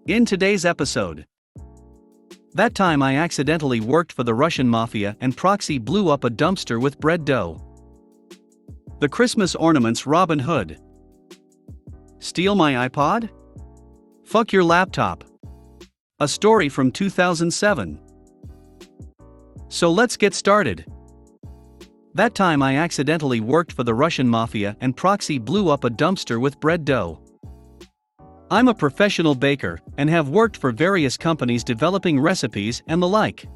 In today's episode, that time I accidentally worked for the Russian mafia and proxy blew up a dumpster with bread dough. The Christmas ornaments Robin Hood. Steal my iPod? Fuck your laptop. A story from 2007. So let's get started. That time I accidentally worked for the Russian mafia and proxy blew up a dumpster with bread dough. I'm a professional baker and have worked for various companies developing recipes and the like.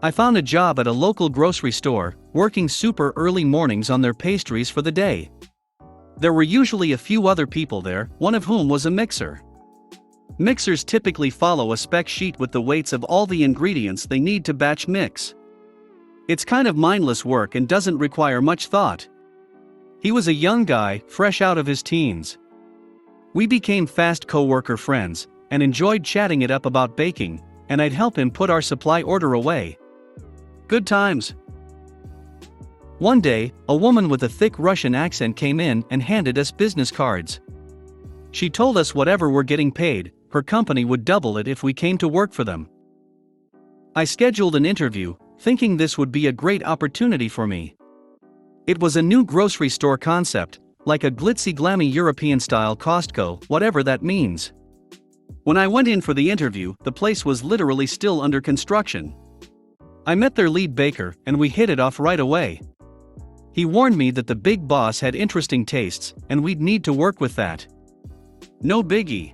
I found a job at a local grocery store, working super early mornings on their pastries for the day. There were usually a few other people there, one of whom was a mixer. Mixers typically follow a spec sheet with the weights of all the ingredients they need to batch mix. It's kind of mindless work and doesn't require much thought. He was a young guy, fresh out of his teens. We became fast co-worker friends, and enjoyed chatting it up about baking, and I'd help him put our supply order away. Good times. One day, a woman with a thick Russian accent came in and handed us business cards. She told us whatever we're getting paid, her company would double it if we came to work for them. I scheduled an interview, thinking this would be a great opportunity for me. It was a new grocery store concept, like a glitzy glammy European-style Costco, whatever that means. When I went in for the interview, the place was literally still under construction. I met their lead baker, and we hit it off right away. He warned me that the big boss had interesting tastes, and we'd need to work with that. No biggie.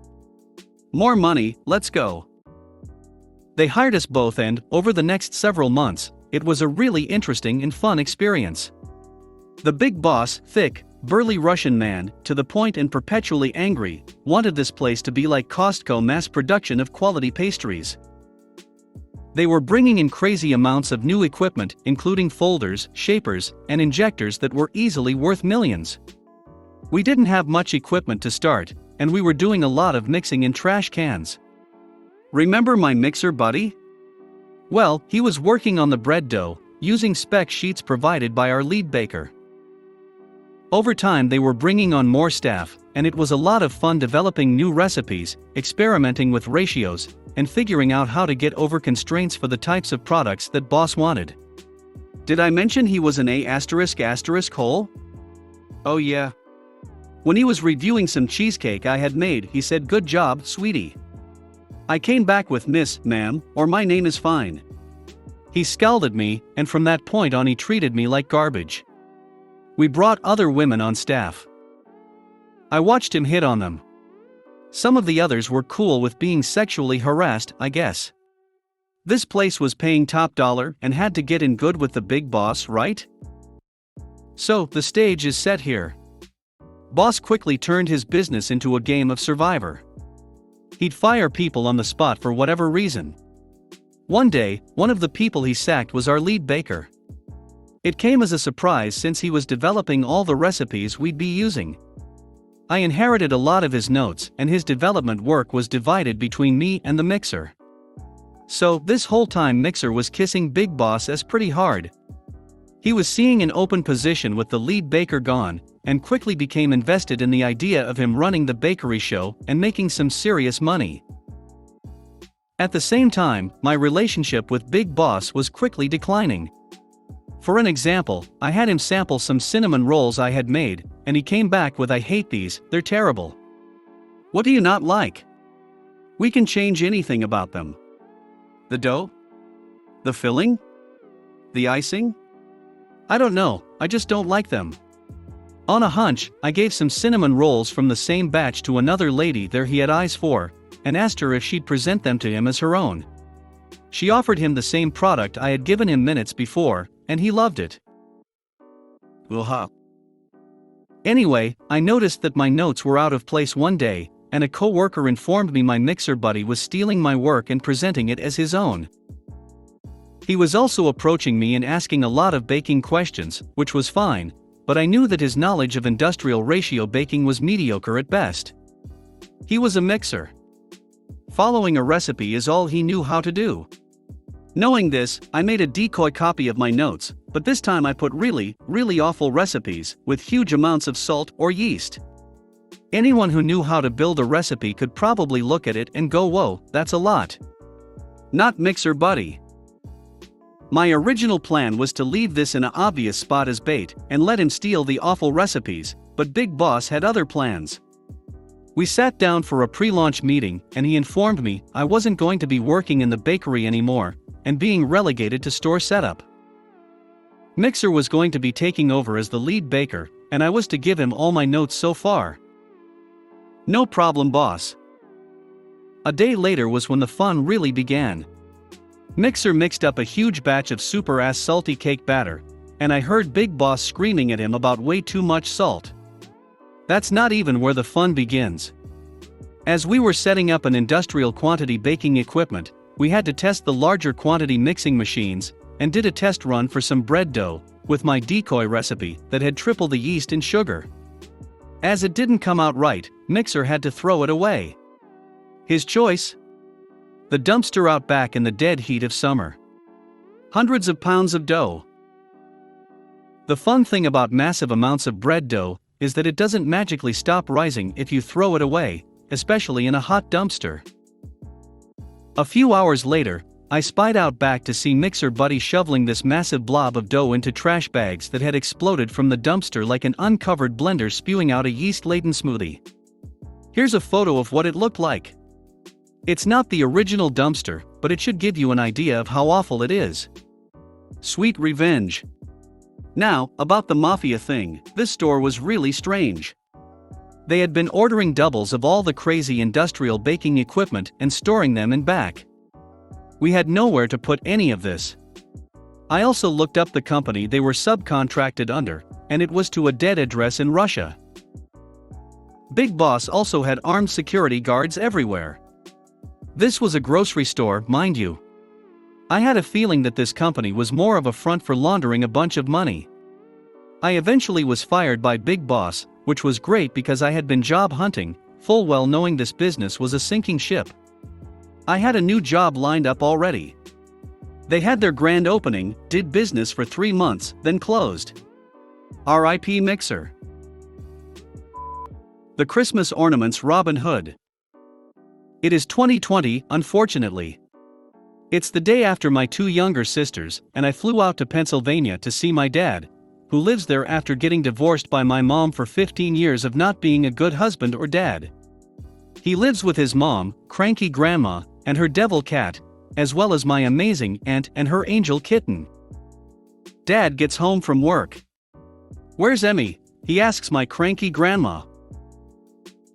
More money, let's go. They hired us both and, over the next several months, it was a really interesting and fun experience. The big boss, thick, burly Russian man, to the point and perpetually angry, wanted this place to be like Costco mass production of quality pastries. They were bringing in crazy amounts of new equipment, including folders, shapers, and injectors that were easily worth millions. We didn't have much equipment to start, and we were doing a lot of mixing in trash cans. Remember my mixer buddy? Well, he was working on the bread dough, using spec sheets provided by our lead baker. Over time they were bringing on more staff, and it was a lot of fun developing new recipes, experimenting with ratios, and figuring out how to get over constraints for the types of products that boss wanted. Did I mention he was an A*****? Oh yeah. When he was reviewing some cheesecake I had made, he said, "Good job, sweetie." I came back with "Miss, ma'am," or "My name is fine." He scowled at me, and from that point on he treated me like garbage. We brought other women on staff. I watched him hit on them. Some of the others were cool with being sexually harassed, I guess. This place was paying top dollar and had to get in good with the big boss, right? So, the stage is set here. Boss quickly turned his business into a game of survivor. He'd fire people on the spot for whatever reason. One day, one of the people he sacked was our lead baker. It came as a surprise since he was developing all the recipes we'd be using. I inherited a lot of his notes, and his development work was divided between me and the mixer. So, this whole time Mixer was kissing Big Boss as pretty hard. He was seeing an open position with the lead baker gone, and quickly became invested in the idea of him running the bakery show and making some serious money. At the same time, my relationship with Big Boss was quickly declining. For an example, I had him sample some cinnamon rolls I had made, and he came back with, "I hate these, they're terrible." What do you not like? We can change anything about them. The dough? The filling? The icing? I don't know, I just don't like them. On a hunch, I gave some cinnamon rolls from the same batch to another lady there he had eyes for, and asked her if she'd present them to him as her own. She offered him the same product I had given him minutes before, and he loved it. Anyway, I noticed that my notes were out of place one day, and a co-worker informed me my mixer buddy was stealing my work and presenting it as his own. He was also approaching me and asking a lot of baking questions, which was fine, but I knew that his knowledge of industrial ratio baking was mediocre at best. He was a mixer. Following a recipe is all he knew how to do. Knowing this, I made a decoy copy of my notes, but this time I put really awful recipes, with huge amounts of salt or yeast. Anyone who knew how to build a recipe could probably look at it and go, whoa, that's a lot. Not Mixer Buddy. My original plan was to leave this in an obvious spot as bait and let him steal the awful recipes, but Big Boss had other plans. We sat down for a pre-launch meeting and he informed me I wasn't going to be working in the bakery anymore and being relegated to store setup. Mixer was going to be taking over as the lead baker and I was to give him all my notes so far. No problem, boss. A day later was when the fun really began. Mixer mixed up a huge batch of super-ass salty cake batter, and I heard Big Boss screaming at him about way too much salt. That's not even where the fun begins. As we were setting up an industrial quantity baking equipment, we had to test the larger quantity mixing machines, and did a test run for some bread dough, with my decoy recipe that had triple the yeast and sugar. As it didn't come out right, Mixer had to throw it away. His choice? The dumpster out back in the dead heat of summer. Hundreds of pounds of dough. The fun thing about massive amounts of bread dough is that it doesn't magically stop rising if you throw it away, especially in a hot dumpster. A few hours later, I spied out back to see Mixer Buddy shoveling this massive blob of dough into trash bags that had exploded from the dumpster like an uncovered blender spewing out a yeast-laden smoothie. Here's a photo of what it looked like. It's not the original dumpster, but it should give you an idea of how awful it is. Sweet revenge. Now, about the mafia thing, this store was really strange. They had been ordering doubles of all the crazy industrial baking equipment and storing them in back. We had nowhere to put any of this. I also looked up the company they were subcontracted under, and it was to a dead address in Russia. Big Boss also had armed security guards everywhere. This was a grocery store, mind you. I had a feeling that this company was more of a front for laundering a bunch of money. I eventually was fired by Big Boss, which was great because I had been job hunting, full well knowing this business was a sinking ship. I had a new job lined up already. They had their grand opening, did business for 3 months, then closed. R.I.P. Mixer. The Christmas Ornaments Robin Hood. It is 2020, unfortunately. It's the day after my 2 younger sisters, and I flew out to Pennsylvania to see my dad, who lives there after getting divorced by my mom for 15 years of not being a good husband or dad. He lives with his mom, cranky grandma, and her devil cat, as well as my amazing aunt and her angel kitten. Dad gets home from work. "Where's Emmy?" he asks my cranky grandma.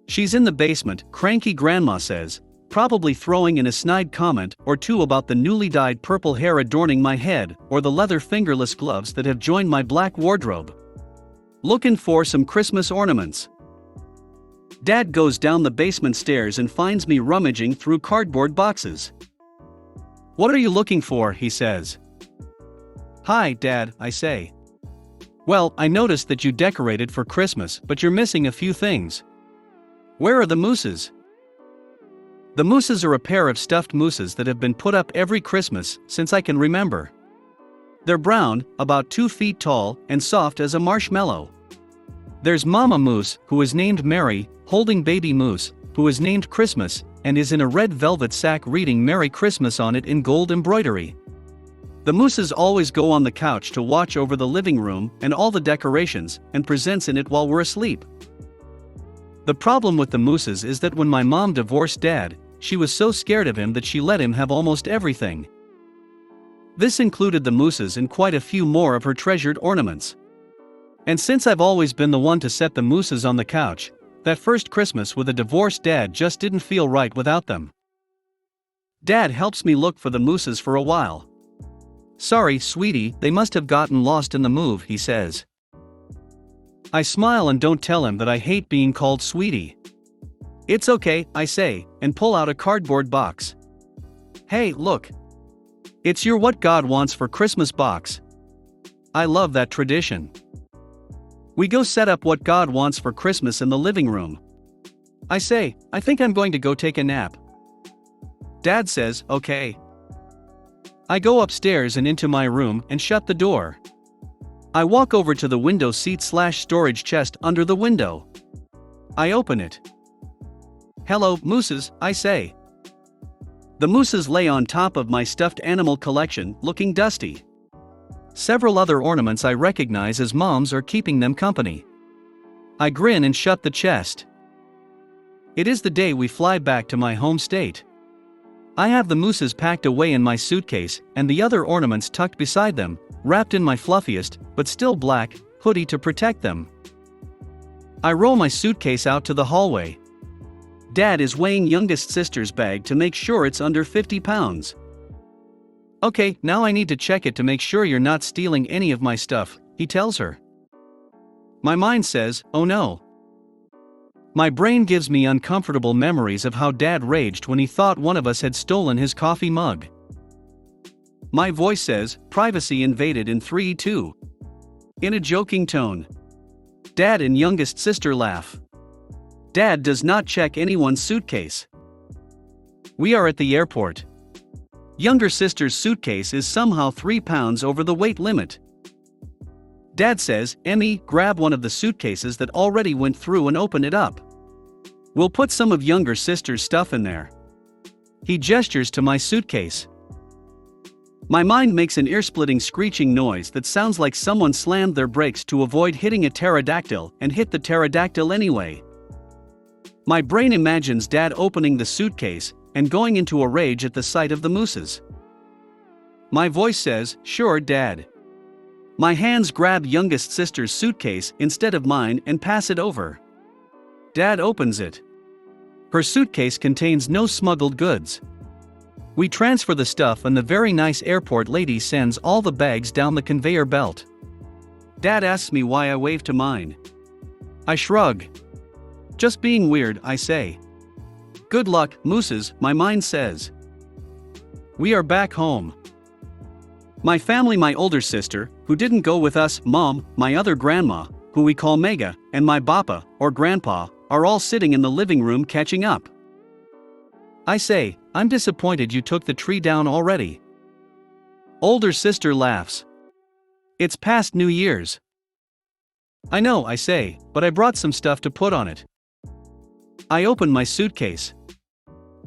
"She's in the basement," cranky grandma says, probably throwing in a snide comment or two about the newly dyed purple hair adorning my head or the leather fingerless gloves that have joined my black wardrobe. "Looking for some Christmas ornaments." Dad goes down the basement stairs and finds me rummaging through cardboard boxes. "What are you looking for?" he says. "Hi, Dad," I say. "Well, I noticed that you decorated for Christmas, but you're missing a few things." "Where are the mooses?" The mooses are a pair of stuffed mooses that have been put up every Christmas since I can remember. They're brown, about 2 feet tall, and soft as a marshmallow. There's Mama Moose, who is named Mary, holding Baby Moose, who is named Christmas, and is in a red velvet sack reading Merry Christmas on it in gold embroidery. The mooses always go on the couch to watch over the living room and all the decorations, and presents in it while we're asleep. The problem with the mooses is that when my mom divorced Dad, she was so scared of him that she let him have almost everything. This included the mooses and quite a few more of her treasured ornaments. And since I've always been the one to set the mooses on the couch, that first Christmas with a divorced dad just didn't feel right without them. Dad helps me look for the mooses for a while. "Sorry, sweetie, they must have gotten lost in the move," he says. I smile and don't tell him that I hate being called sweetie. "It's okay," I say, and pull out a cardboard box. "Hey, look. It's your What God Wants for Christmas box." I love that tradition. We go set up What God Wants for Christmas in the living room. I say, "I think I'm going to go take a nap." Dad says, "Okay." I go upstairs and into my room and shut the door. I walk over to the window seat/storage chest under the window. I open it. Hello, mooses, I say. The mooses lay on top of my stuffed animal collection, looking dusty. Several other ornaments I recognize as Mom's are keeping them company. I grin and shut the chest. It is the day we fly back to my home state. I have the mooses packed away in my suitcase and the other ornaments tucked beside them, wrapped in my fluffiest, but still black, hoodie to protect them. I roll my suitcase out to the hallway. Dad is weighing youngest sister's bag to make sure it's under 50 pounds. Okay, now I need to check it to make sure you're not stealing any of my stuff, he tells her. My mind says, oh no. My brain gives me uncomfortable memories of how Dad raged when he thought one of us had stolen his coffee mug. My voice says, privacy invaded in 3, 2. In a joking tone. Dad and youngest sister laugh. Dad does not check anyone's suitcase. We are at the airport. Younger sister's suitcase is somehow 3 pounds over the weight limit. Dad says, Emmy, grab one of the suitcases that already went through and open it up. We'll put some of younger sister's stuff in there. He gestures to my suitcase. My mind makes an ear-splitting screeching noise that sounds like someone slammed their brakes to avoid hitting a pterodactyl and hit the pterodactyl anyway. My brain imagines Dad opening the suitcase and going into a rage at the sight of the mooses. My voice says, sure, Dad. My hands grab youngest sister's suitcase instead of mine and pass it over. Dad opens it. Her suitcase contains no smuggled goods. We transfer the stuff and the very nice airport lady sends all the bags down the conveyor belt. Dad asks me why I wave to mine. I shrug. Just being weird, I say. Good luck, mooses, my mind says. We are back home. My family, my older sister, who didn't go with us, Mom, my other grandma, who we call Mega, and my Papa, or Grandpa, are all sitting in the living room catching up. I say, I'm disappointed you took the tree down already. Older sister laughs. It's past New Year's. I know, I say, but I brought some stuff to put on it. I open my suitcase.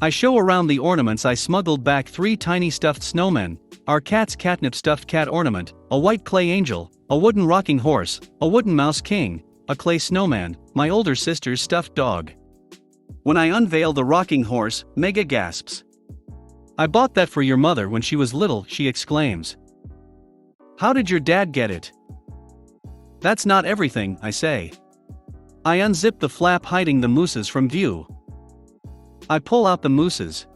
I show around the ornaments I smuggled back: 3 tiny stuffed snowmen, our cat's catnip stuffed cat ornament, a white clay angel, a wooden rocking horse, a wooden mouse king, a clay snowman, my older sister's stuffed dog. When I unveil the rocking horse, Mega gasps. I bought that for your mother when she was little, she exclaims. How did your dad get it? That's not everything, I say. I unzip the flap hiding the mooses from view. I pull out the mooses.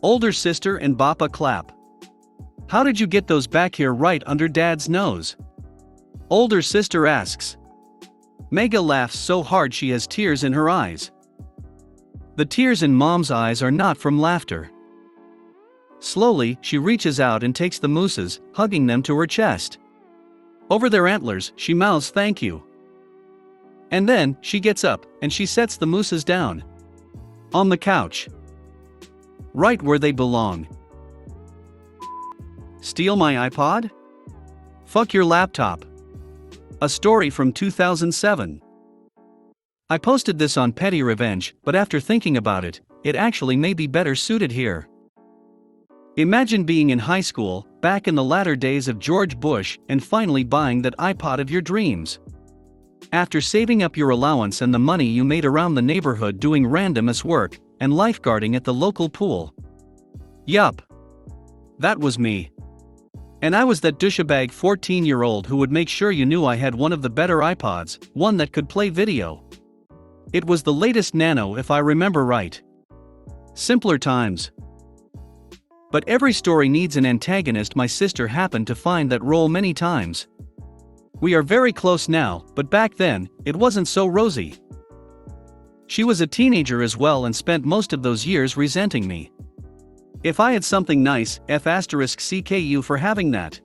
Older sister and Papa clap. How did you get those back here right under Dad's nose? Older sister asks. Mega laughs so hard she has tears in her eyes. The tears in Mom's eyes are not from laughter. Slowly, she reaches out and takes the mooses, hugging them to her chest. Over their antlers, she mouths thank you. And then, she gets up, and she sets the mooses down. On the couch. Right where they belong. Steal my iPod? Fuck your laptop. A story from 2007. I posted this on ProRevenge, but after thinking about it, it actually may be better suited here. Imagine being in high school, back in the latter days of George Bush, and finally buying that iPod of your dreams. After saving up your allowance and the money you made around the neighborhood doing randomness work, and lifeguarding at the local pool. Yup. That was me. And I was that douchebag 14-year-old who would make sure you knew I had one of the better iPods, one that could play video. It was the latest Nano if I remember right. Simpler times. But every story needs an antagonist. My sister happened to find that role many times. We are very close now, but back then, it wasn't so rosy. She was a teenager as well and spent most of those years resenting me. If I had something nice, F***CKU for having that.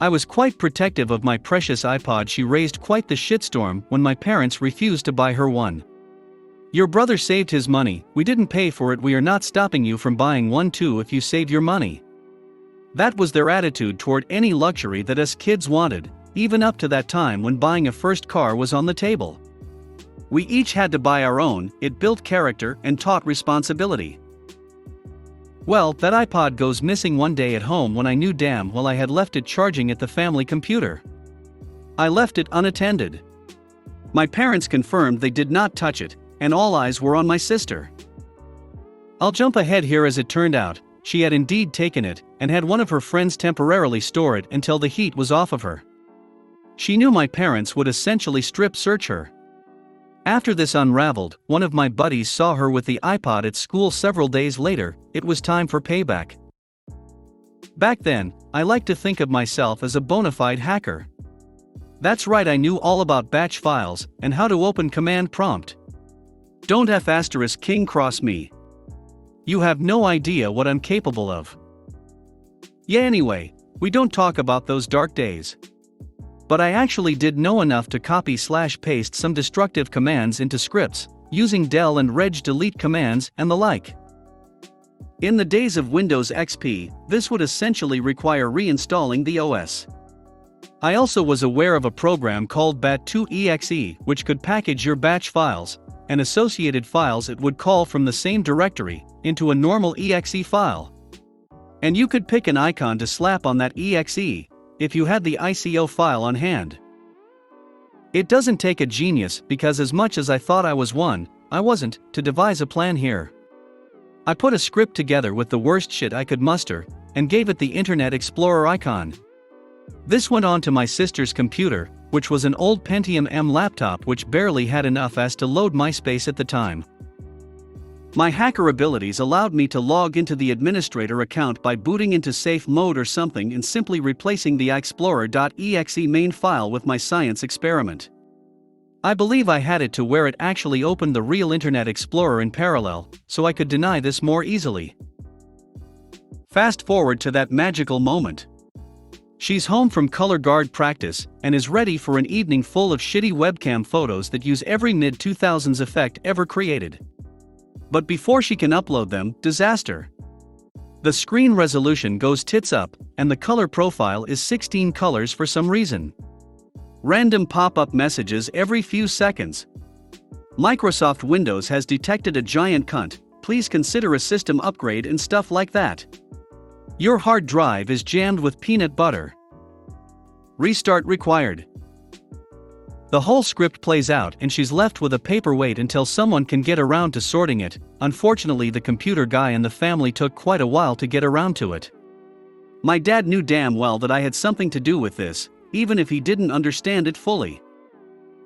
I was quite protective of my precious iPod. She raised quite the shitstorm when my parents refused to buy her one. Your brother saved his money, we didn't pay for it, we are not stopping you from buying one too if you save your money. That was their attitude toward any luxury that us kids wanted, even up to that time when buying a first car was on the table. We each had to buy our own. It built character and taught responsibility. Well, that iPod goes missing one day at home when I knew damn well I had left it charging at the family computer. I left it unattended. My parents confirmed they did not touch it, and all eyes were on my sister. I'll jump ahead here. As it turned out, she had indeed taken it, and had one of her friends temporarily store it until the heat was off of her. She knew my parents would essentially strip search her. After this unraveled, one of my buddies saw her with the iPod at school several days later. It was time for payback. Back then, I liked to think of myself as a bona fide hacker. That's right, I knew all about batch files and how to open command prompt. Don't *king cross me. You have no idea what I'm capable of. Yeah, anyway, we don't talk about those dark days. But I actually did know enough to copy/paste some destructive commands into scripts, using del and reg delete commands and the like. In the days of Windows XP, this would essentially require reinstalling the OS. I also was aware of a program called bat2exe, which could package your batch files and associated files it would call from the same directory into a normal exe file. And you could pick an icon to slap on that exe if you had the ICO file on hand. It doesn't take a genius, because as much as I thought I was one, I wasn't, to devise a plan here. I put a script together with the worst shit I could muster, and gave it the Internet Explorer icon. This went on to my sister's computer, which was an old Pentium M laptop which barely had enough as to load MySpace at the time. My hacker abilities allowed me to log into the administrator account by booting into safe mode or something and simply replacing the explorer.exe main file with my science experiment. I believe I had it to where it actually opened the real Internet Explorer in parallel, so I could deny this more easily. Fast forward to that magical moment. She's home from color guard practice and is ready for an evening full of shitty webcam photos that use every mid-2000s effect ever created. But before she can upload them, disaster. The screen resolution goes tits up, and the color profile is 16 colors for some reason. Random pop-up messages every few seconds. Microsoft Windows has detected a giant cunt, please consider a system upgrade and stuff like that. Your hard drive is jammed with peanut butter. Restart required. The whole script plays out and she's left with a paperweight until someone can get around to sorting it. Unfortunately, the computer guy in the family took quite a while to get around to it. My dad knew damn well that I had something to do with this, even if he didn't understand it fully.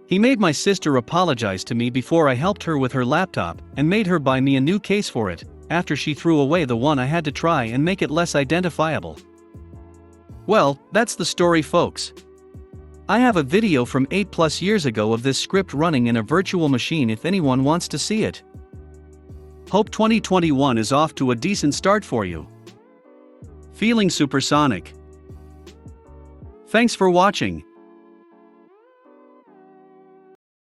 He made my sister apologize to me before I helped her with her laptop and made her buy me a new case for it, after she threw away the one I had to try and make it less identifiable. Well, that's the story, folks. I have a video from 8+ years ago of this script running in a virtual machine if anyone wants to see it. Hope 2021 is off to a decent start for you. Feeling supersonic. Thanks for watching.